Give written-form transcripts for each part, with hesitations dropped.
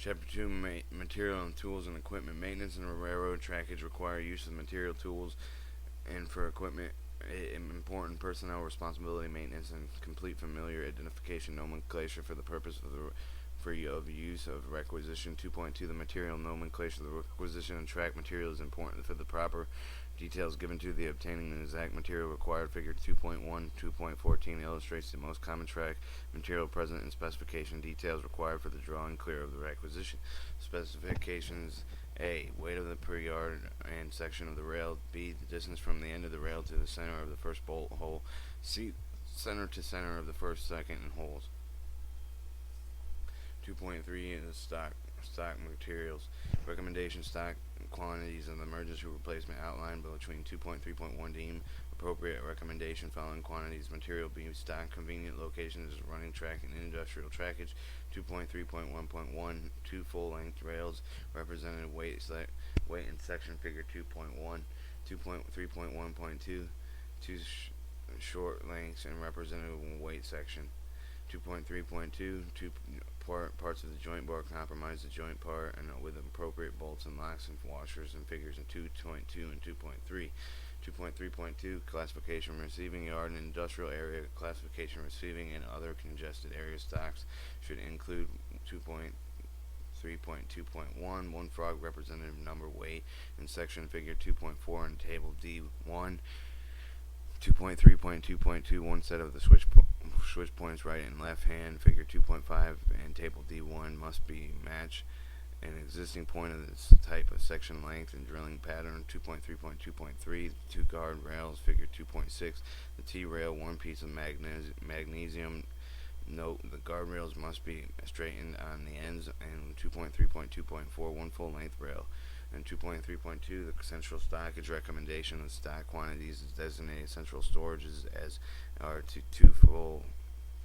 Chapter 2 Material and Tools and Equipment. Maintenance and railroad trackage require use of material tools and for equipment important personnel responsibility maintenance and complete familiar identification nomenclature for the purpose of the of use of requisition. 2.2 The material nomenclature. The requisition and track material is important for the proper details given to the obtaining the exact material required. Figure 2.1 2.14 illustrates the most common track material present in specification. Details required for the drawing clear of the requisition. Specifications: A. Weight of the per yard and section of the rail. B. The distance from the end of the rail to the center of the first bolt hole. C. Center to center of the first, second, and holes. 2.3 is stock materials. Recommendation: stock quantities of the emergency replacement outlined between 2.3.1 deem appropriate recommendation. Following quantities material being stock convenient locations running track and industrial trackage. 2.3.1.1 Two full length rails represented weight and section. Figure 2.1. 2.3.1.2 Two short lengths and represented weight section. 2.3.2 Two parts of the joint bar comprise the joint part and with appropriate bolts and locks and washers and figures in 2.2 and 2.3. 2.3.2 Classification: receiving yard and industrial area. Classification: receiving and other congested area stocks should include 2.3.2.1 One frog representative number, weight, and section. Figure 2.4 in table D1. 2.3.2.2 One set of the switch points right and left hand. Figure 2.5 and table D1 must be match an existing point of this type of section length and drilling pattern. 2.3.2.3 Two guard rails. Figure 2.6 The T-rail, one piece of magnesium. Note: the guardrails must be straightened on the ends. And 2.3.2.4 One full length rail. And 2.3.2 The central stockage recommendation of stock quantities is designated central storages as are two full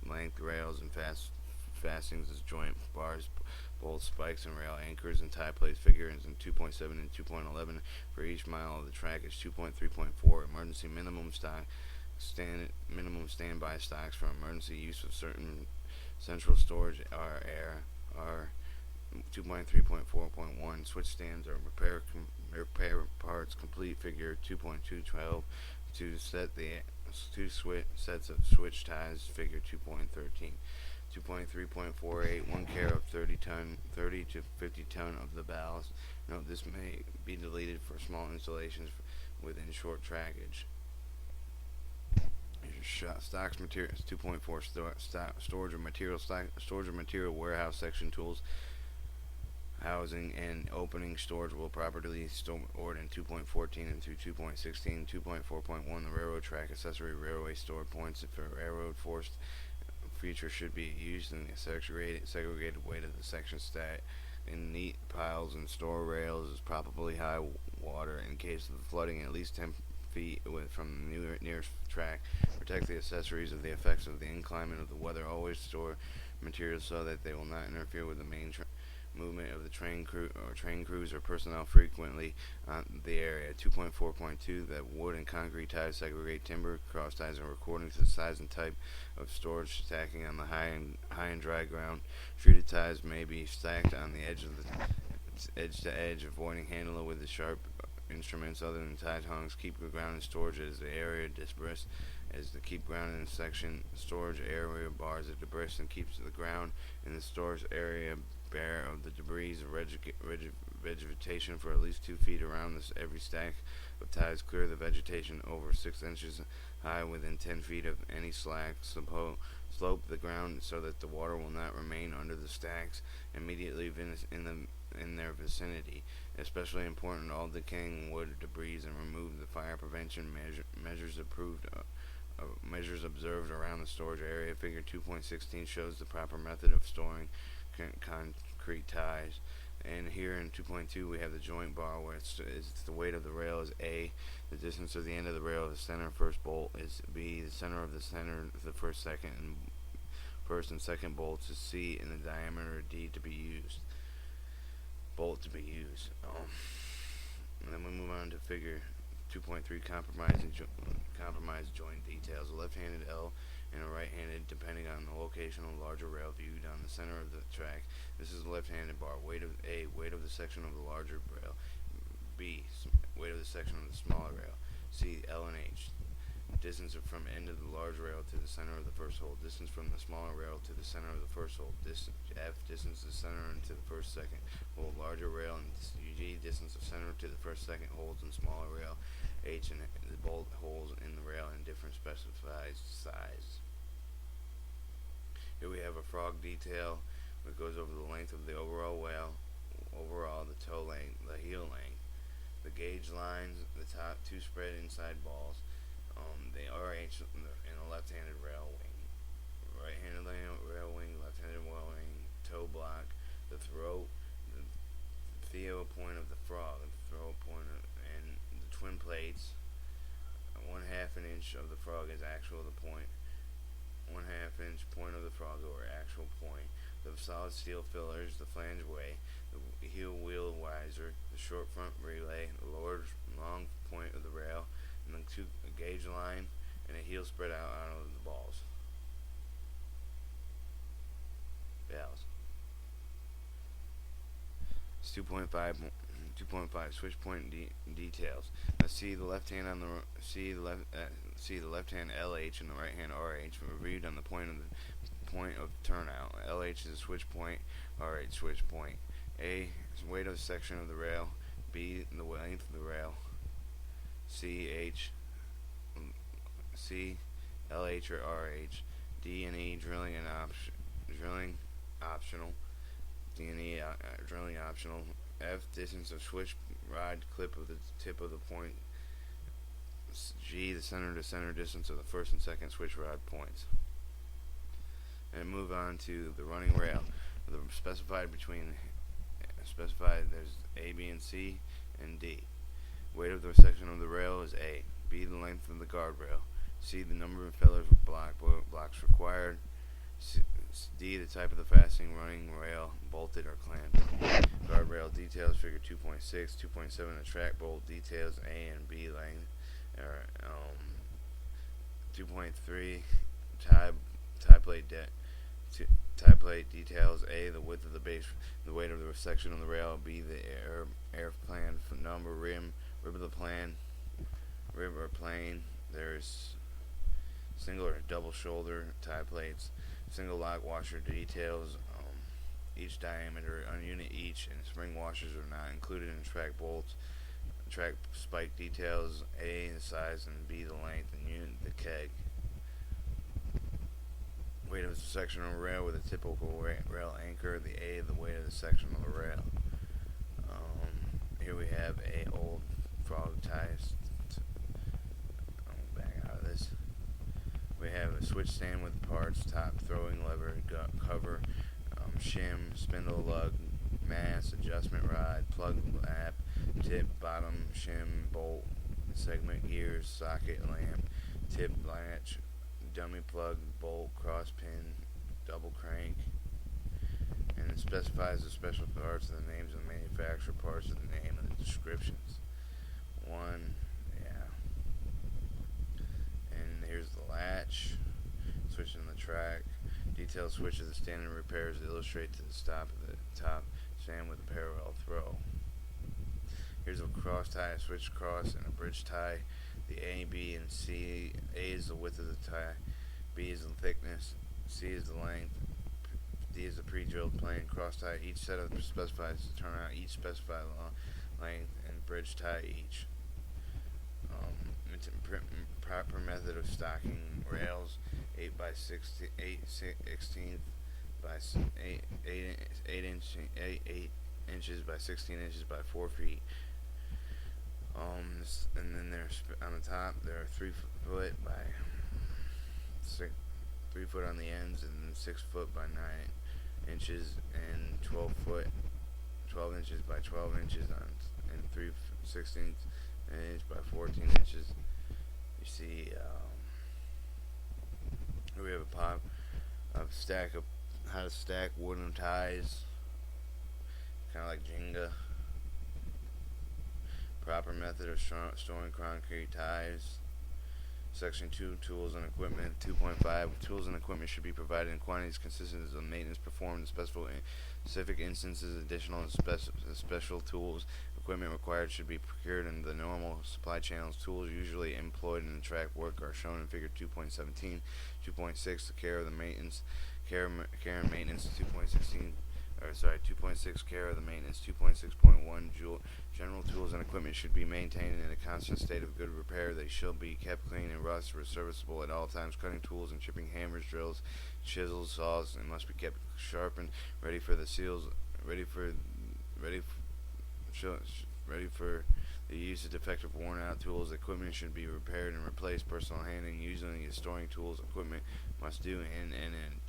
length rails and fastings as joint bars, bolts, spikes, and rail anchors and tie plates. Figures in 2.7 and 2.11 for each mile of the trackage. 2.3.4 Emergency minimum standby stocks for emergency use of certain central storage are 2.3.4.1 Switch stands or repair parts complete. Figure 2.212 to set the sets of switch ties. Figure 2.13. 2.3.48 One care of 30 to 50 ton of the ballast. Note: this may be deleted for small installations within short trackage. Stocks materials. 2.4 Storage of material. Storage of material warehouse section tools. Housing and opening storage will properly stored in 2.14 and through 2.16. 2.4.1 The railroad track accessory railway store points for railroad forced feature should be used in the segregated weight of the section stat in neat piles and store rails is probably high water in case of flooding at least 10 feet from the nearest track. Protect the accessories of the effects of the inclement of the weather. Always store materials so that they will not interfere with the main movement of the train crews or personnel frequently on the area. 2.4.2 That wood and concrete ties segregate timber. Cross ties are according to the size and type of storage stacking on the high and dry ground. Treated ties may be stacked on the edge to edge, avoiding handling with the sharp instruments other than tie tongs. Keep the ground in storage as the area debris as to keep ground in the section storage area bars the debris and keeps the ground in the storage area bare of the debris of vegetation for at least 2 feet around every stack of ties. Clear the vegetation over 6 inches high within 10 feet of any slack. Slope the ground so that the water will not remain under the stacks immediately in their vicinity. Especially important: all decaying wood debris and remove the fire prevention measures observed around the storage area. Figure 2.16 shows the proper method of storing concrete ties. And here in 2.2 we have the joint bar where it's the weight of the rail is A. The distance of the end of the rail to the center first bolt is B. The center of the first and second bolts is C, and the diameter D to be used. Bolt to be used. And then we move on to figure 2.3 compromise joint details. A left-handed L and a right-handed, depending on the location of the larger rail viewed on the center of the track. This is the left-handed bar. Weight of A, weight of the section of the larger rail. B, weight of the section of the smaller rail. C, L and H. Distance from end of the large rail to the center of the first hole. Distance from the smaller rail to the center of the first hole. F. Distance to the center and to the first second hole. Larger rail. And G. Distance of center to the first second holes and smaller rail. H. And the bolt holes in the rail in different specified size. Here we have a frog detail which goes over the length of the overall rail, the toe length, the heel length, the gauge lines, the top two spread inside balls. The RH in the left-handed rail wing, right-handed rail wing, left-handed rail wing, toe block, the throat, the theo point of the frog, the throat point, and the twin plates. 1/2 an inch of the frog is actual the point. 1/2 inch point of the frog or actual point. The solid steel fillers, the flange way, the heel wheel wiser, the short front relay, the lower long point of the rail, and then a gauge line and a heel spread out of the balls. Valves. It's 2.5 switch point details. Now see the left hand on the see the left hand LH and the right hand RH reviewed on the point of turnout. LH is a switch point, RH switch point. A is weight of the section of the rail. B the length of the rail. C, LH or RH. D and E drilling optional. D and E drilling optional. F distance of switch rod clip of the tip of the point. G the center to center distance of the first and second switch rod points. And move on to the running rail. Specified there's A, B, and C, and D. Weight of the section of the rail is A. B the length of the guardrail. C the number of fillers blocks required. D the type of the fastening running rail, bolted or clamped. Guardrail details figure 2.6, 2.7 the track bolt details A and B length. 2.3 tie plate details A the width of the base, the weight of the section of the rail. B the air plan number, rib of the rib or plane. There's single or double shoulder tie plates, single lock washer details, each diameter on unit each, and spring washers are not included in track bolts. Track spike details A the size and B the length, and unit the keg. Weight of the section of the rail with a typical rail anchor. The A the weight of the section of the rail. Here we have a old frog ties. Back out of this. We have a switch stand with parts, top throwing lever, cover, shim, spindle lug, mass, adjustment rod, plug lap, tip, bottom, shim, bolt, segment gears, socket, lamp, tip, latch, dummy plug, bolt, cross pin, double crank, and it specifies the special parts of the names of the manufacturer, parts of the name, and the descriptions. And here's the latch, switching the track, detailed switch of the standard repairs illustrate to the stop of the top stand with a parallel throw. Here's a cross tie, a switch cross, and a bridge tie. The A, B, and C. A is the width of the tie. B is the thickness. C is the length. D is the pre-drilled plane. Cross tie. Each set of specified to turn out each specified length, and bridge tie each. It's a proper method of stocking rails: 8 by 16, 8 by 8 inches by 16 inches by 4 feet. And then there's on the top there are 3 foot by 3 foot on the ends, and then 6 foot by 9 inches, and 12 inches by 12 inches and 3/16 inch by 14 inches. You see, here we have how to stack wooden ties, kind of like Jenga. Proper method of storing concrete ties. Section 2, Tools and Equipment. 2.5, Tools and equipment should be provided in quantities consistent with the maintenance performed in specific instances. Additional and special tools equipment required should be procured in the normal supply channels. Tools usually employed in the track work are shown in Figure 2.17. 2.6, the care of the maintenance, care and maintenance. 2.6, care of the maintenance. 2.6.1, general tools and equipment should be maintained in a constant state of good repair. They should be kept clean and rust serviceable at all times. Cutting tools and chipping hammers, drills, chisels, saws, and must be kept sharpened, ready for the seals, ready for the use of defective, worn-out tools. Equipment should be repaired and replaced. Personal handling, using and storing tools, equipment must do, and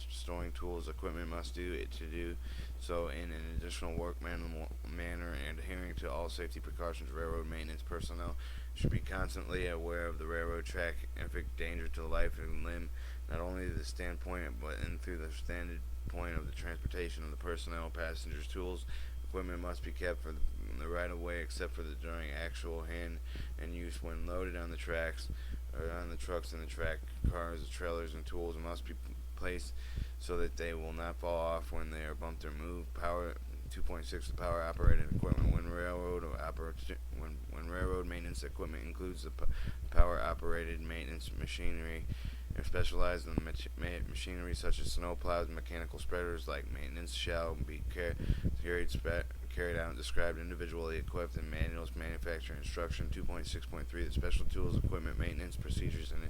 storing tools, equipment must do it to do so in an additional manner, and adhering to all safety precautions. Railroad maintenance personnel should be constantly aware of the railroad track and danger to life and limb, not only the standpoint but through the standpoint of the transportation of the personnel, passengers, tools. Equipment must be kept for the right of way except for during actual hand and use when loaded on the tracks or on the trucks and the track cars, the trailers, and tools must be placed so that they will not fall off when they are bumped or moved. 2.6, the power operated equipment. When railroad maintenance equipment includes the power operated maintenance machinery or specialized in machinery such as snow plows and mechanical spreaders, like maintenance shall be carried out and described individually, equipped in manuals, manufacturer instruction. 2.6.3, the special tools equipment maintenance procedures in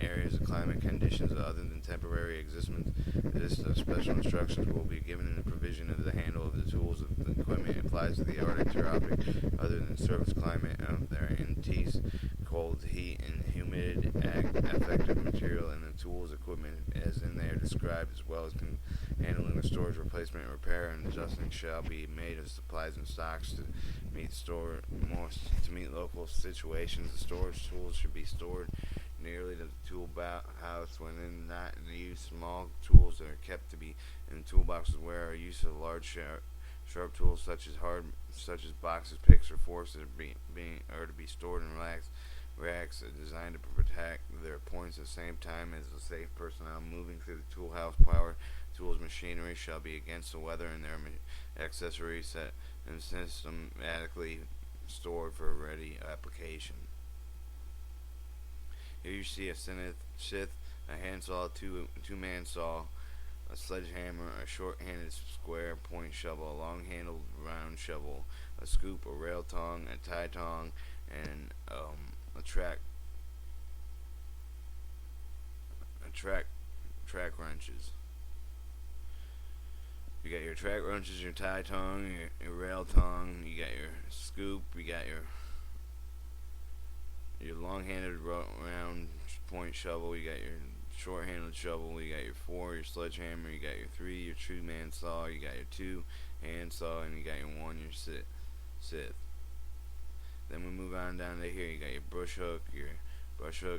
areas of climate conditions other than temporary existence. This special instructions will be given in the provision of the handle of the tools of the equipment applies to the Arctic, tropic, other than surface climate of their entities, cold, heat, and humid affected material, and the tools equipment as in there described, as well as handling the storage, replacement, repair, and adjusting shall be made of supplies and stocks to meet local situations. The storage tools should be stored nearly to the tool house when not in use. Small tools that are kept to be in toolboxes where are use of large sharp tools such as boxes, picks, or forks that are to be stored in racks designed to protect their points at the same time as the safe personnel moving through the tool house. Power tools machinery shall be against the weather and their accessories set and systematically stored for ready application. Here you see a scythe, a handsaw, two-man saw, a sledgehammer, a short-handed square point shovel, a long-handled round shovel, a scoop, a rail tong, a tie tong, and track wrenches. You got your track wrenches, your tie tong, your rail tong. You got your scoop. You got your long-handed round point shovel. You got your short-handled shovel. You got your sledgehammer. You got your 3, your two-man saw. You got your 2 hand saw, and you got your 1, your scythe. Then we move on down to here. You got your brush hook,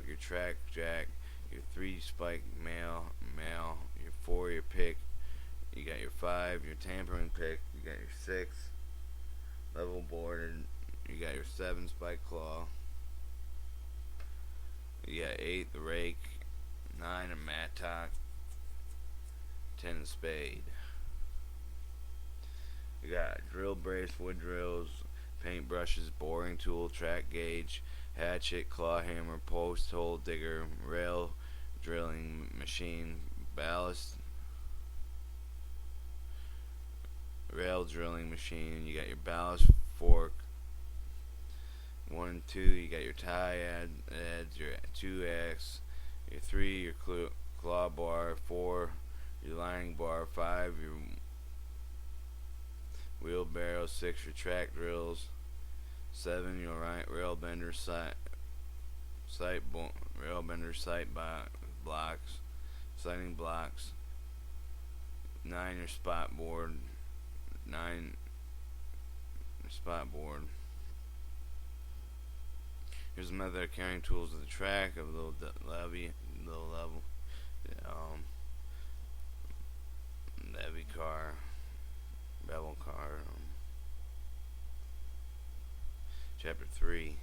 your track jack, your 3 spike mail, your 4, your pick. You got your 5, your tampering pick. You got your 6, level boarded. You got your 7, spike claw. You got 8, the rake. 9, a mattock. 10, a spade. You got drill brace, wood drills, paint brushes, boring tool, track gauge, hatchet, claw hammer, post hole digger, rail drilling machine, rail drilling machine. You got your ballast fork. 1 and 2, you got your tie adds, your 2X, your 3, your claw bar, 4, your lining bar, 5, your wheelbarrow, 6, your track drills, 7, your rail bender blocks, sighting blocks, 9, your spot board, 9, your spot board. Here's a method of carrying tools of the track of a little level, levy car, bevel car. Chapter 3.